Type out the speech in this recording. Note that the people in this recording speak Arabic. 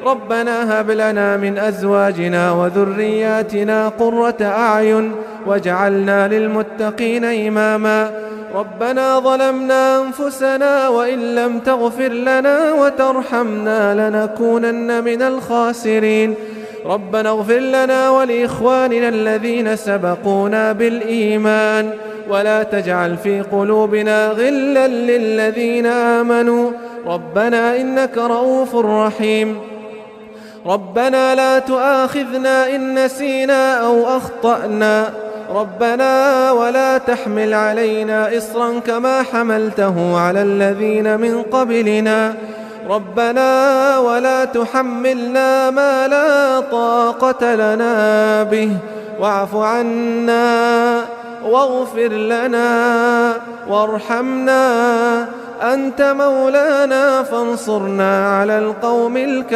ربنا هب لنا من أزواجنا وذرياتنا قرة أعين واجعلنا للمتقين إماما. ربنا ظلمنا أنفسنا وإن لم تغفر لنا وترحمنا لنكونن من الخاسرين. ربنا اغفر لنا ولإخواننا الذين سبقونا بالإيمان ولا تجعل في قلوبنا غلا للذين آمنوا ربنا إنك رؤوف رحيم. ربنا لا تؤاخذنا إن نسينا أو أخطأنا ربنا ولا تحمل علينا إصرا كما حملته على الذين من قبلنا ربنا ولا تحملنا ما لا طاقة لنا به واعف عنا واغفر لنا وارحمنا أنت مولانا فانصرنا على القوم الكافرين.